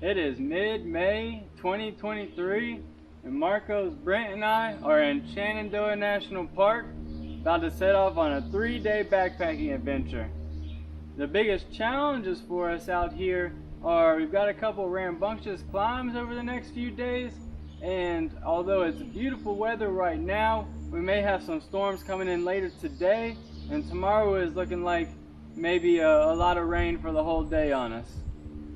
It is mid-May 2023 and Marcos, Brent, and I are in Shenandoah National Park about to set off on a 3-day backpacking adventure. The biggest challenges for us out here are we've got a couple rambunctious climbs over the next few days, and although it's beautiful weather right now, we may have some storms coming in later today, and tomorrow is looking like maybe a lot of rain for the whole day on us.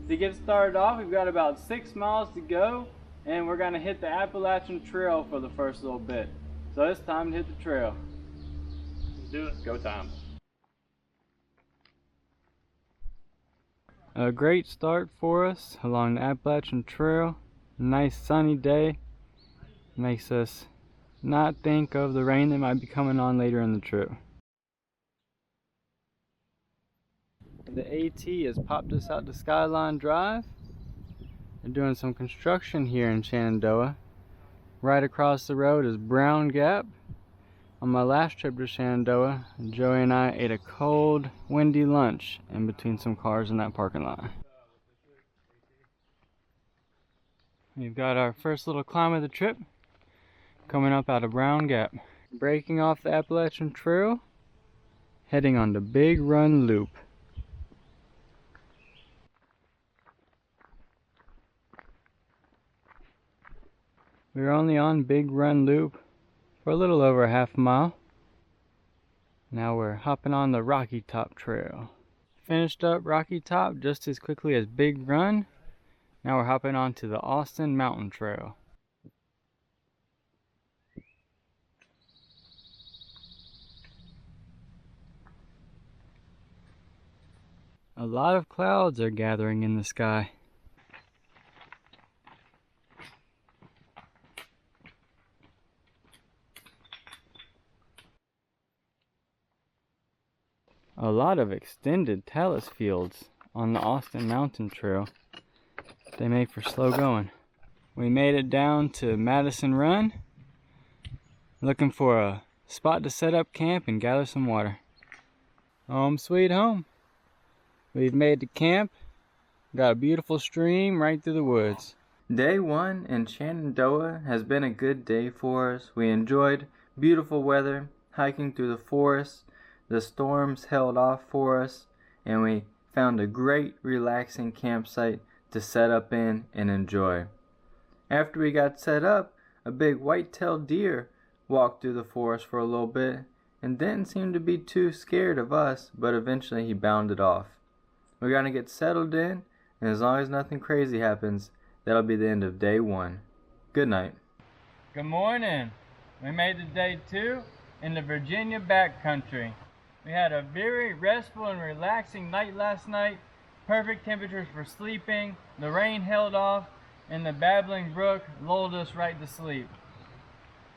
To get started off, we've got about 6 miles to go, and we're going to hit the Appalachian Trail for the first little bit. So it's time to hit the trail. Let's do it. Go time. A great start for us along the Appalachian Trail. Nice sunny day. Makes us not think of the rain that might be coming on later in the trip. The AT has popped us out to Skyline Drive. They're doing some construction here in Shenandoah. Right across the road is Brown Gap. On my last trip to Shenandoah, Joey and I ate a cold, windy lunch in between some cars in that parking lot. We've got our first little climb of the trip coming up out of Brown Gap. Breaking off the Appalachian Trail, heading on the Big Run Loop. We're only on Big Run Loop for a little over a half mile. Now we're hopping on the Rocky Top Trail. Finished up Rocky Top just as quickly as Big Run. Now we're hopping onto the Austin Mountain Trail. A lot of clouds are gathering in the sky. A lot of extended talus fields on the Austin Mountain Trail. They make for slow going. We made it down to Madison Run, looking for a spot to set up camp and gather some water. Home sweet home. We've made the camp. Got a beautiful stream right through the woods. Day 1 in Shenandoah has been a good day for us. We enjoyed beautiful weather, hiking through the forest. The storms held off for us, and we found a great relaxing campsite to set up in and enjoy. After we got set up, a big white-tailed deer walked through the forest for a little bit and didn't seem to be too scared of us, but eventually he bounded off. We're going to get settled in, and as long as nothing crazy happens, that'll be the end of day 1. Good night. Good morning. We made it to day 2 in the Virginia backcountry. We had a very restful and relaxing night last night. Perfect temperatures for sleeping. The rain held off, and the babbling brook lulled us right to sleep.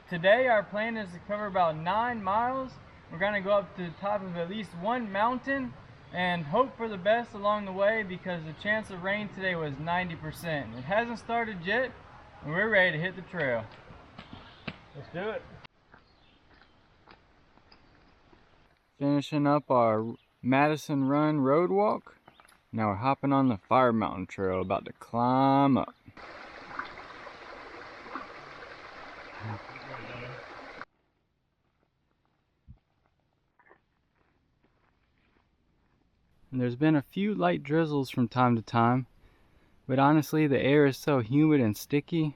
Today our plan is to cover about 9 miles. We're going to go up to the top of at least one mountain and hope for the best along the way, because the chance of rain today was 90%. It hasn't started yet, and we're ready to hit the trail. Let's do it. Finishing up our Madison Run road walk. Now we're hopping on the Fire Mountain Trail, about to climb up. There's been a few light drizzles from time to time, but honestly the air is so humid and sticky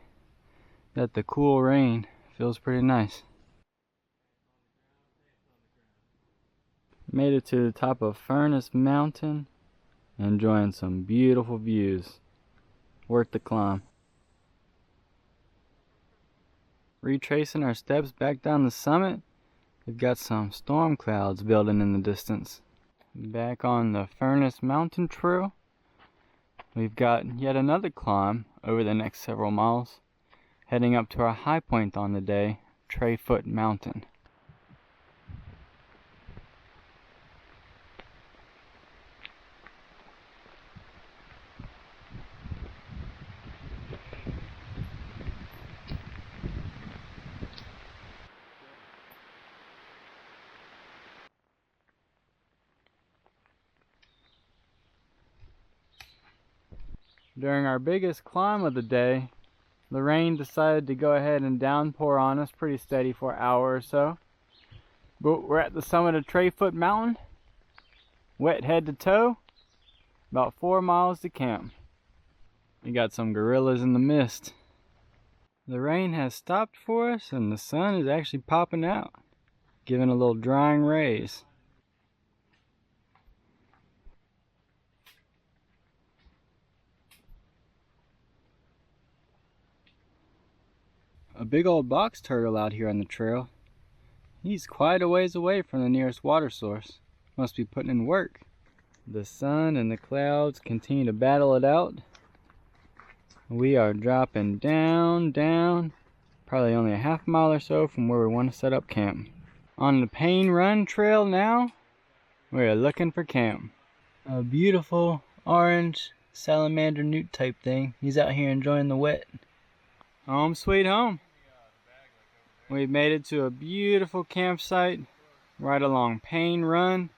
that the cool rain feels pretty nice. Made it to the top of Furnace Mountain, enjoying some beautiful views. Worth the climb. Retracing our steps back down the summit, we've got some storm clouds building in the distance. Back on the Furnace Mountain Trail, we've got yet another climb over the next several miles, heading up to our high point on the day, Trayfoot Mountain. During our biggest climb of the day, the rain decided to go ahead and downpour on us pretty steady for an hour or so. But we're at the summit of Trayfoot Mountain, wet head to toe, about 4 miles to camp. We got some gorillas in the mist. The rain has stopped for us and the sun is actually popping out, giving a little drying rays. A big old box turtle out here on the trail. He's quite a ways away from the nearest water source. Must be putting in work. The sun and the clouds continue to battle it out. We are dropping down, probably only a half mile or so from where we want to set up camp. On the Paine Run trail now, we are looking for camp. A beautiful orange salamander newt type thing. He's out here enjoying the wet. Home sweet home. We've made it to a beautiful campsite right along Paine Run.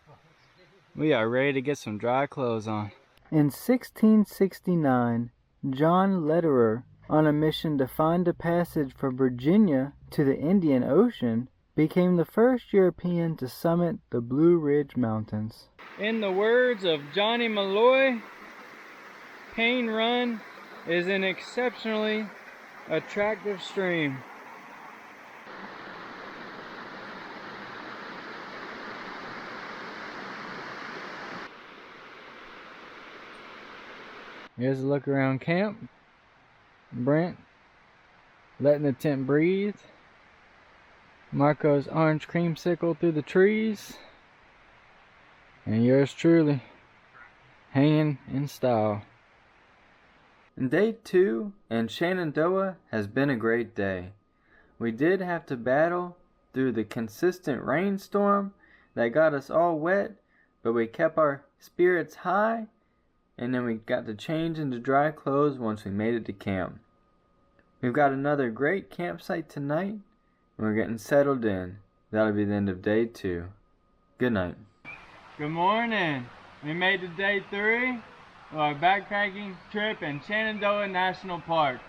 We are ready to get some dry clothes on. In 1669, John Lederer, on a mission to find a passage from Virginia to the Indian Ocean, became the first European to summit the Blue Ridge Mountains. In the words of Johnny Malloy, Paine Run is an exceptionally attractive stream. Here's a look around camp. Brent letting the tent breathe. Marco's orange creamsicle through the trees. And yours truly, hanging in style. Day 2 in Shenandoah has been a great day. We did have to battle through the consistent rainstorm that got us all wet, but we kept our spirits high, and then we got to change into dry clothes once we made it to camp. We've got another great campsite tonight, and we're getting settled in. That'll be the end of day 2. Good night. Good morning. We made it to day 3 of our backpacking trip in Shenandoah National Park.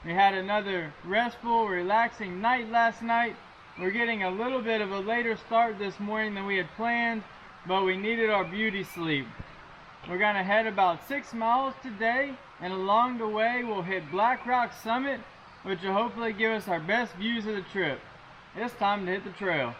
We had another restful, relaxing night last night. We're getting a little bit of a later start this morning than we had planned, but we needed our beauty sleep. We're gonna head about 6 miles today, and along the way we'll hit Blackrock Summit, which will hopefully give us our best views of the trip. It's time to hit the trail.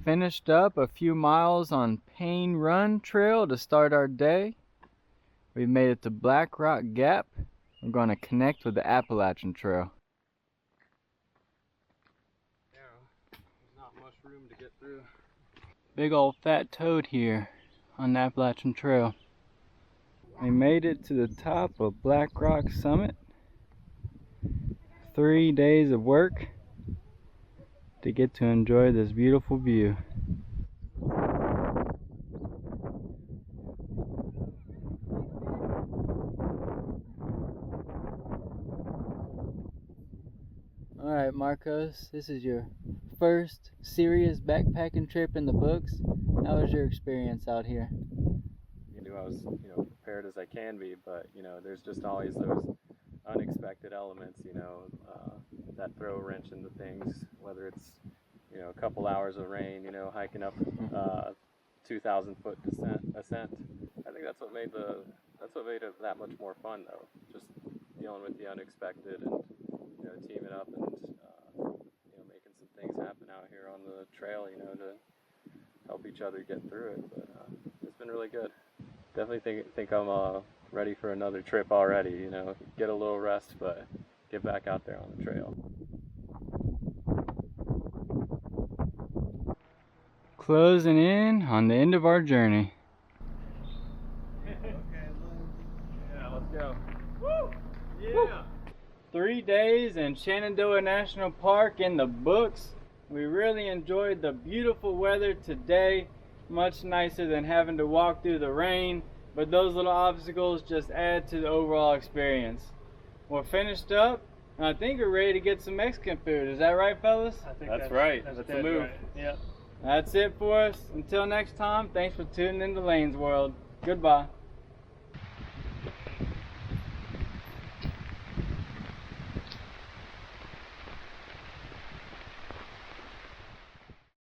Finished up a few miles on Paine Run trail to start our day. We've made it to Blackrock Gap. We're going to connect with the Appalachian Trail. There's not much room to get through. Big old fat toad here on the Appalachian Trail. We made it to the top of Blackrock Summit. 3 days of work to get to enjoy this beautiful view. Alright Marcos, this is your first serious backpacking trip in the books. How was your experience out here? I knew I was, prepared as I can be, but, there's just always those unexpected elements, that throw a wrench into things, whether it's, a couple hours of rain, hiking up 2,000 foot ascent. I think that's what made it that much more fun, though. Just dealing with the unexpected and, teaming up and, making some things happen out here on the trail, to help each other get through it. But it's been really good. Definitely think I'm ready for another trip already, get a little rest, but get back out there on the trail. Closing in on the end of our journey. Yeah, let's go. Woo! 3 days in Shenandoah National Park in the books. We really enjoyed the beautiful weather today, much nicer than having to walk through the rain, but those little obstacles just add to the overall experience. We're finished up, and I think we're ready to get some Mexican food. Is that right, fellas? I think That's right. That's That's a dead move. right. Yeah. That's it for us. Until next time, thanks for tuning into Lane's World. Goodbye.